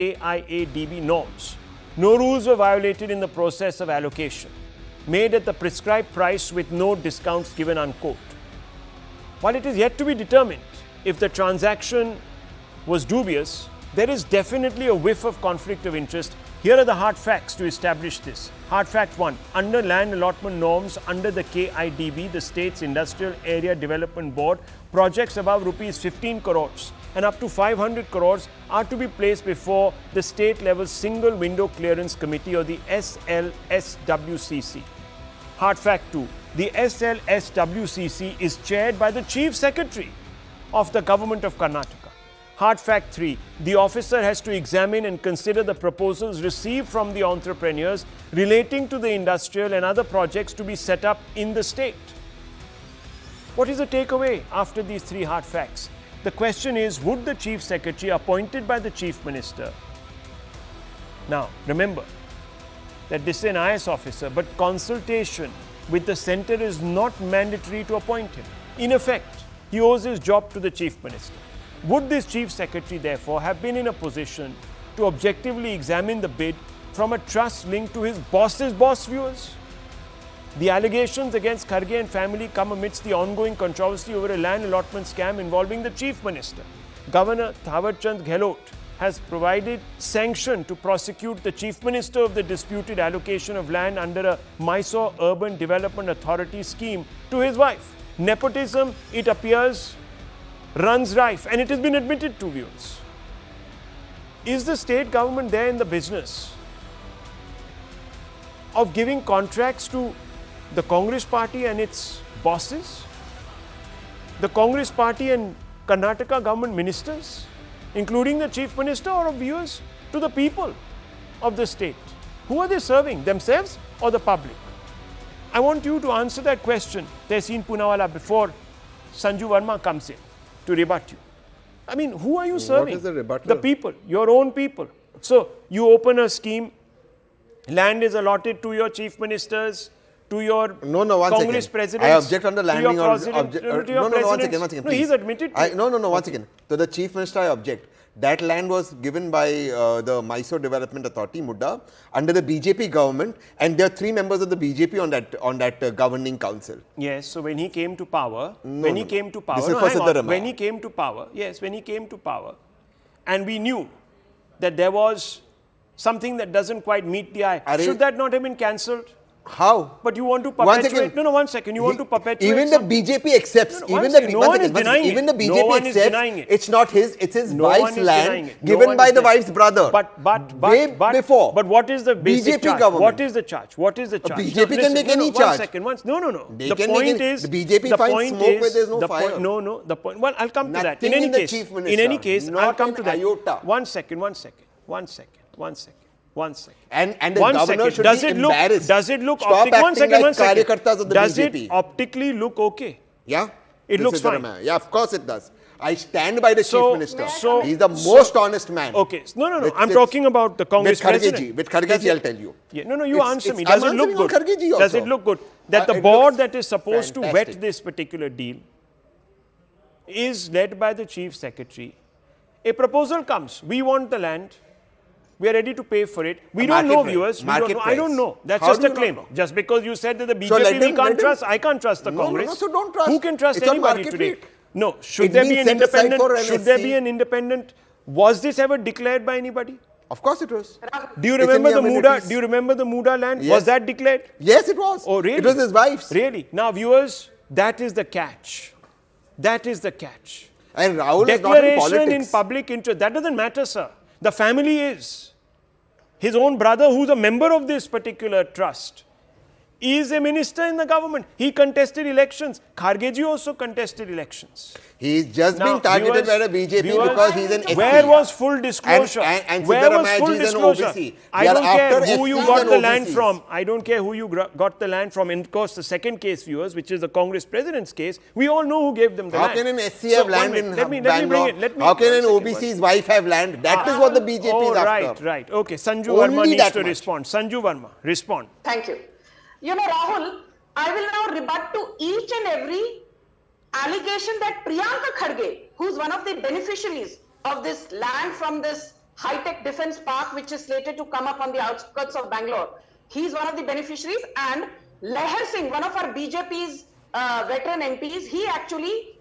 KIADB norms. No rules were violated in the process of allocation, made at the prescribed price with no discounts given, unquote. While it is yet to be determined if the transaction was dubious, there is definitely a whiff of conflict of interest. Here are the hard facts to establish this. Hard fact 1. Under land allotment norms under the KIDB, the State's Industrial Area Development Board, projects above rupees 15 crores and up to 500 crores are to be placed before the state level single window clearance committee, or the SLSWCC. Hard fact 2. The SLSWCC is chaired by the Chief Secretary of the Government of Karnataka. Hard fact 3. The officer has to examine and consider the proposals received from the entrepreneurs relating to the industrial and other projects to be set up in the state. What is the takeaway after these 3 hard facts? The question is, would the Chief Secretary appointed by the Chief Minister? Now, remember that this is an IS officer, but consultation with the centre is not mandatory to appoint him. In effect, he owes his job to the Chief Minister. Would this Chief Secretary therefore have been in a position to objectively examine the bid from a trust linked to his boss's boss, viewers? The allegations against Kharge and family come amidst the ongoing controversy over a land allotment scam involving the Chief Minister. Governor Thawarchand Gehlot has provided sanction to prosecute the Chief Minister of the disputed allocation of land under a Mysore Urban Development Authority scheme to his wife. Nepotism, it appears, runs rife, and it has been admitted to, viewers. Is the state government there in the business of giving contracts to the Congress party and its bosses? The Congress party and Karnataka government ministers, including the Chief Minister, or of viewers, to the people of the state? Who are they serving, themselves or the public? I want you to answer that question, Tehseen Poonawalla, before Sanju Verma comes in to rebut you. I mean, who are you serving? What is the rebuttal? The people, your own people. So, you open a scheme, land is allotted to your chief ministers, to your Congress presidents. I object on the landing or... one second. No, he's admitted to one second. To the Chief Minister, I object. That land was given by the Mysore Development Authority, Muda, under the BJP government, and there are 3 members of the BJP on that governing council. Yes, so when he came to power, This is for Siddaramaiah. when he came to power, when he came to power, and we knew that there was something that doesn't quite meet the eye, should that not have been cancelled? How? But you want to perpetuate... One second. You want to perpetuate... Even the BJP accepts... No one is denying it. Even the BJP accepts it's not his, it's his no wife's land given by the wife's brother. Way before. But what is the basic BJP charge? government. What is the charge? What is the charge? BJP can make any charge. 1 second. No. They The can point make is... The BJP finds smoke where there's no fire. The point... Well, I'll come to that. In Nothing any case, I'll come to that. Iota. One second. And the governor should be embarrassed. Does it look Stop optically... One second. Karyakartas of the Does BJP. it optically look okay? Yeah. It looks fine. Yeah, of course it does. I stand by the Chief Minister. He's the most honest man. Okay. No. I'm talking about the Congress president. With Kharge, I'll tell you. Yeah, no, you answer me. Does it look good? Does it look good that the board that is supposed to vet this particular deal is led by the Chief Secretary? A proposal comes. We want the land. We are ready to pay for it. We don't know, viewers. I don't know. That's just a claim. Just because you said that the BJP we can't trust, I can't trust the Congress. No, so don't trust. Who can trust anybody today? No. Should there be an independent? Was this ever declared by anybody? Of course it was. Do you remember the Muda? Do you remember the Muda land? Yes. Was that declared? Yes, it was. Oh, really? It was his wife's. Really? Now, viewers, that is the catch. That is the catch. And Rahul is not in politics. Declaration in public interest. That doesn't matter, sir. The family is. His own brother, who's a member of this particular trust, is a minister in the government. He contested elections. Kharge also contested elections. He's just been targeted by the BJP because he's an SC. Where was full disclosure? And Where was full Siddaramaiah is an disclosure? OBC. I don't care who you got the land OBCs. from. I don't care who you got the land from. And of course, the second case, viewers, which is the Congress president's case, we all know who gave them the land. How can an SC have land in Bangalore? Let me How can an OBC's wife have land? That is what the BJP is after. Right. Okay, Sanju Verma needs to respond. Sanju Verma, respond. Thank you. You know, Rahul, I will now rebut to each and every allegation that Priyanka Kharge, who is one of the beneficiaries of this land from this high-tech defense park, which is slated to come up on the outskirts of Bangalore. He's one of the beneficiaries, and Leher Singh, one of our BJP's veteran MPs, he actually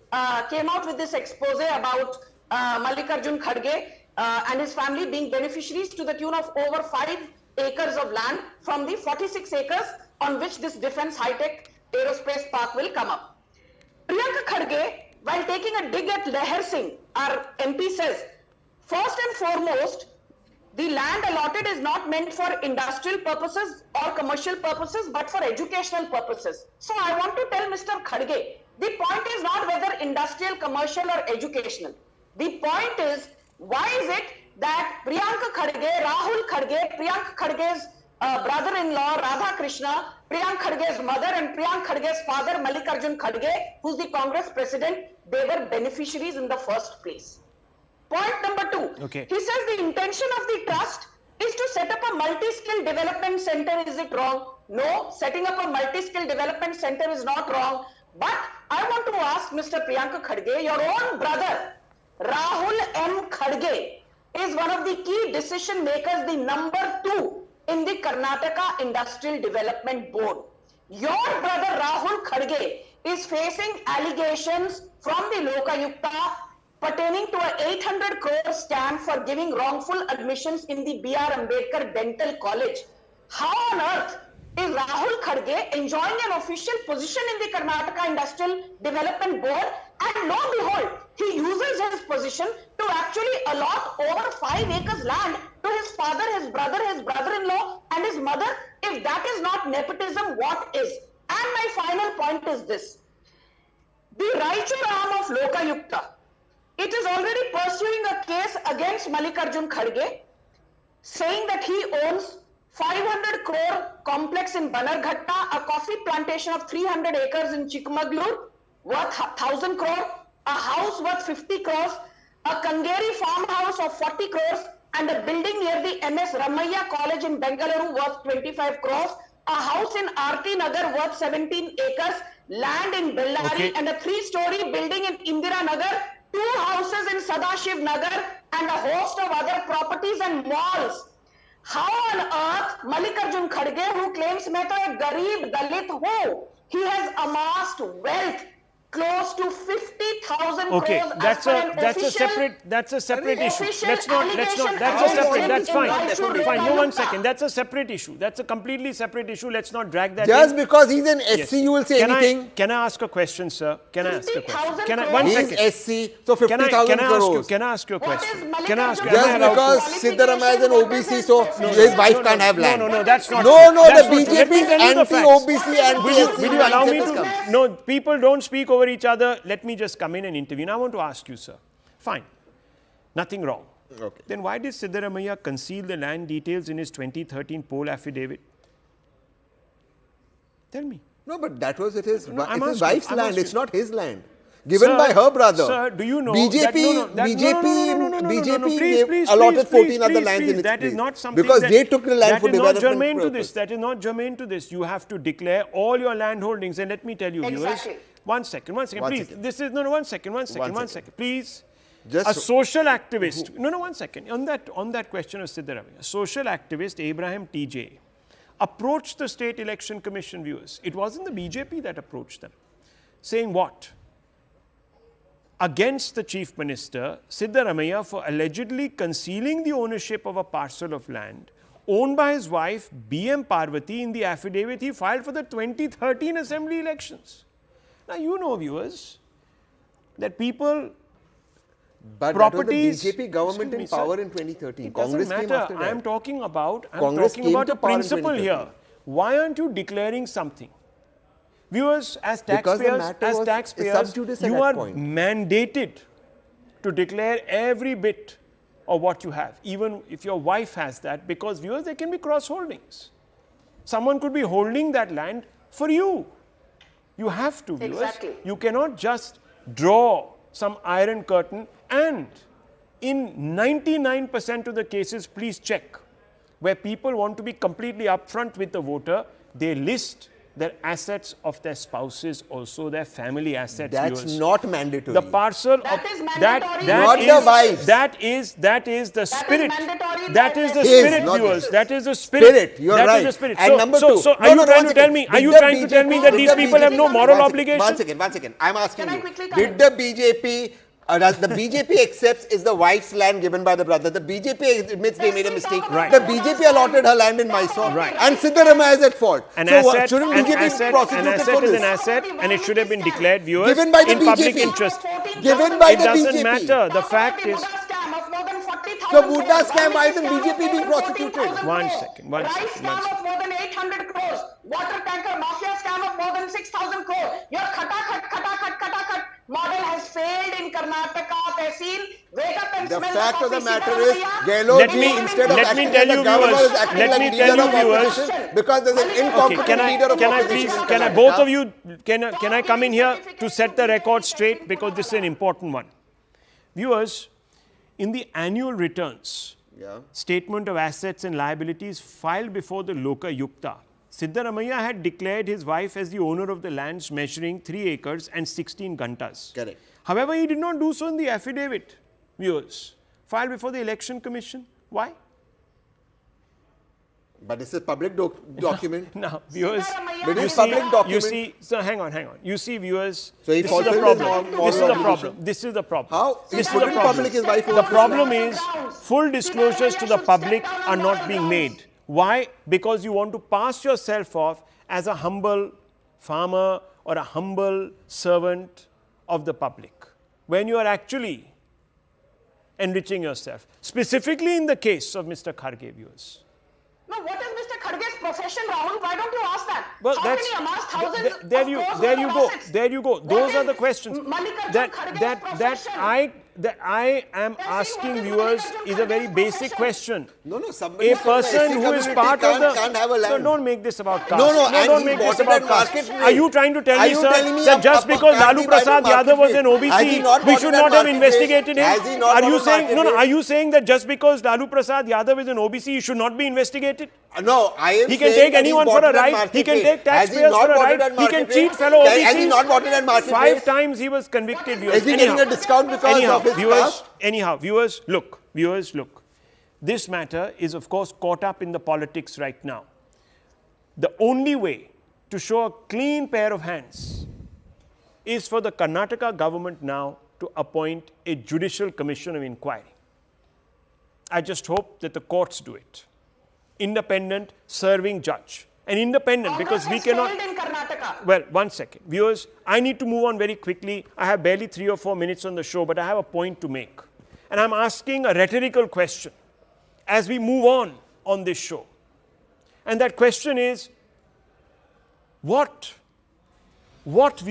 came out with this expose about Mallikarjun Kharge and his family being beneficiaries to the tune of over 5 acres of land from the 46 acres on which this defense high-tech aerospace park will come up. Priyanka Kharge, while taking a dig at Leher Singh, our MP, says, first and foremost, the land allotted is not meant for industrial purposes or commercial purposes, but for educational purposes. So I want to tell Mr. Kharge, the point is not whether industrial, commercial or educational. The point is, why is it that Priyanka Kharge, Rahul Kharge, Priyanka Kharge's brother-in-law Radha Krishna, Priyanka Kharge's mother and Priyanka Kharge's father Mallikarjun Kharge, who's the Congress president, they were beneficiaries in the first place. Point number 2. Okay. He says the intention of the trust is to set up a multi-skill development center. Is it wrong? No, setting up a multi-skill development center is not wrong. But I want to ask Mr. Priyanka Kharge, your own brother, Rahul M. Kharge, is one of the key decision makers, the number 2 in the Karnataka Industrial Development Board. Your brother Rahul Kharge is facing allegations from the Lokayukta pertaining to a 800 crore scam for giving wrongful admissions in the B.R. Ambedkar Dental College. How on earth is Rahul Kharge enjoying an official position in the Karnataka Industrial Development Board, and lo and behold, he uses his position to actually allot over 5 acres land to his father, his brother-in-law and his mother? If that is not nepotism, what is? And my final point is this. The Raichur arm of Lokayukta, it is already pursuing a case against Mallikarjun Kharge, saying that he owns 500 crore complex in Banarghatta, a coffee plantation of 300 acres in Chikmagalur worth 1,000 crore, a house worth 50 crores, a Kangeri farmhouse of 40 crores, and a building near the Siddaramaiah College in Bengaluru worth 25 crores, a house in Aarti Nagar worth 17 acres, land in Bellary, and a 3-story building in Indira Nagar, 2 houses in Sadashiv Nagar, and a host of other properties and malls. How on earth Mallikarjun Kharge, who claims मैं तो एक garib Dalit हूँ, he has amassed wealth close to 50,000 crores. That's a separate issue. That's fine. No, 1 second. That's a separate issue. That's a completely separate issue. Let's not drag that Just in. because he's an SC, you will say anything. Can I ask a question, sir? Can I ask a question? 1 second. He's SC, so 50,000 crores. Can I ask you a question? What is Can I ask you? Just because Siddaramaiah is an OBC, so his wife can't have land. No, that's not. No, that's the not true. BJP Let me is tell you the facts. anti-OBC and Will you allow me mindset has to? come. No, people don't speak over each other. Let me just come in and intervene. I want to ask you, sir. Fine. Nothing wrong. Okay. Then why did Siddaramaiah conceal the land details in his 2013 poll affidavit? Tell me. No, but that was his I'm wife's asking- land. It's not his land. Given Sir, by her brother. Sir, do you know BJP please, gave allotted 14 other please, lands in its that is place. not something because that, they took the land for development That is not germane to purpose. this. That is not germane to this. You have to declare all your land holdings. And let me tell you, Exactly. viewers, one second, please. second. This is, one second, please. Just a social activist, 1 second, on that question of Siddaramaiah, a social activist, Abraham TJ, approached the State Election Commission, viewers. It wasn't the BJP that approached them. Saying what? Against the Chief Minister, Siddaramaiah, for allegedly concealing the ownership of a parcel of land owned by his wife, B.M. Parvati, in the affidavit he filed for the 2013 Assembly elections. Now, you know, viewers, that people... But properties, that was the BJP government in power in 2013. Congress came after that. I am talking about a to power in principle 2013. here. Why aren't you declaring something? Viewers, as Because the taxpayers, matter was sub judice at you that are point. mandated to declare every bit of what you have, even if your wife has that, because viewers, there can be cross holdings. Someone could be holding that land for you. You have to, viewers. Exactly. You cannot just draw some iron curtain, and in 99% of the cases, please check, where people want to be completely upfront with the voter, they list their assets of their spouses, also their family assets. That's viewers. not mandatory. The parcel That of is mandatory. Not the wives. that is the spirit. mandatory. That is the Is, spirit, not viewers. this. That is the spirit. Spirit, you're That right. is the spirit. And number two. So No, are you no, trying one to tell second. me? Are Did you the trying to tell me that did these the people have no BJP moral One obligation? second. I'm asking Can I you. quickly Did the BJP the BJP accepts is the wife's land given by the brother. The BJP admits they made a mistake. Right. The BJP allotted her land in Mysore. Right. And Siddaramaiah is at fault. An So asset, shouldn't an BJP be asset, prosecuted an asset for is this? an asset, and it should have been declared, viewers, Given by the in public BJP. interest. Given by It the doesn't BJP. matter. The fact is. So Muda scam, why isn't BJP being prosecuted? One second. Rice scam of more than 800 crores. Water tanker mafia scam of more than 6,000 crores. Your khata model has failed in Karnataka. Tehseen, wake up and The smell fact of the coffee, matter is, Siddaramaiah. Gehlot instead of let me acting tell as you, a governor viewers, is acting let like me leader tell you, of viewers. opposition because there's an Okay, incompetent leader of can I opposition please, in can I, Karnataka. both of you, can I come in here to set the record straight, because this is an important one. Viewers, in the annual returns, statement of assets and liabilities filed before the Loka Yukta, Siddaramaiah had declared his wife as the owner of the lands measuring 3 acres and 16 gantas. Correct. However, he did not do so in the affidavit, viewers, filed before the Election Commission. Why? But this is public document. Now, viewers, But you it's see, public document. you see, so hang on. You see, viewers, So he this is the fulfilled his problem. moral This is the obligation. problem. This is the problem. How? This He's is the put in problem. public his wife The owns problem land. is full disclosures to the public are not being made. Why? Because you want to pass yourself off as a humble farmer or a humble servant of the public, when you are actually enriching yourself. Specifically in the case of Mr. Kharge, viewers. No, what is Mr. Kharge's profession, Rahul? Why don't you ask that? Well, How that's can he amass thousands there of you crores there worth you of go. assets? There you go. What Those are is the questions Mallikarjun Kharge's profession? that I am asking viewers is a very basic question. No, somebody A from the person SC who is community part of the can't have a land. No, don't make this about caste. No, and don't he make bought this it about at caste. market rate. Are you trying to tell Are me, you sir, telling me that just because can't Lalu be by the Prasad market Yadav was an rate? Has he OBC, not we bought should it at not have market investigated rate? him? Has he not Are bought you at saying market rate? Are you saying that just because Lalu Prasad Yadav is an OBC, he should not be investigated? No, I am He can saying take that anyone he for bought a it at ride. market He can rate. take Has taxpayers not for a bought it ride. at He market can rate? cheat fellow Has he not bought it at OBCs. market 5 rate? times he was convicted. Viewers. Is he getting a discount because of his caste? Viewers, look. This matter is, of course, caught up in the politics right now. The only way to show a clean pair of hands is for the Karnataka government now to appoint a judicial commission of inquiry. I just hope that the courts do it. Independent, serving judge. An independent, because we cannot... In Karnataka. Well, one second. Viewers, I need to move on very quickly. I have barely 3 or 4 minutes on the show, but I have a point to make. And I'm asking a rhetorical question as we move on this show. And that question is, what view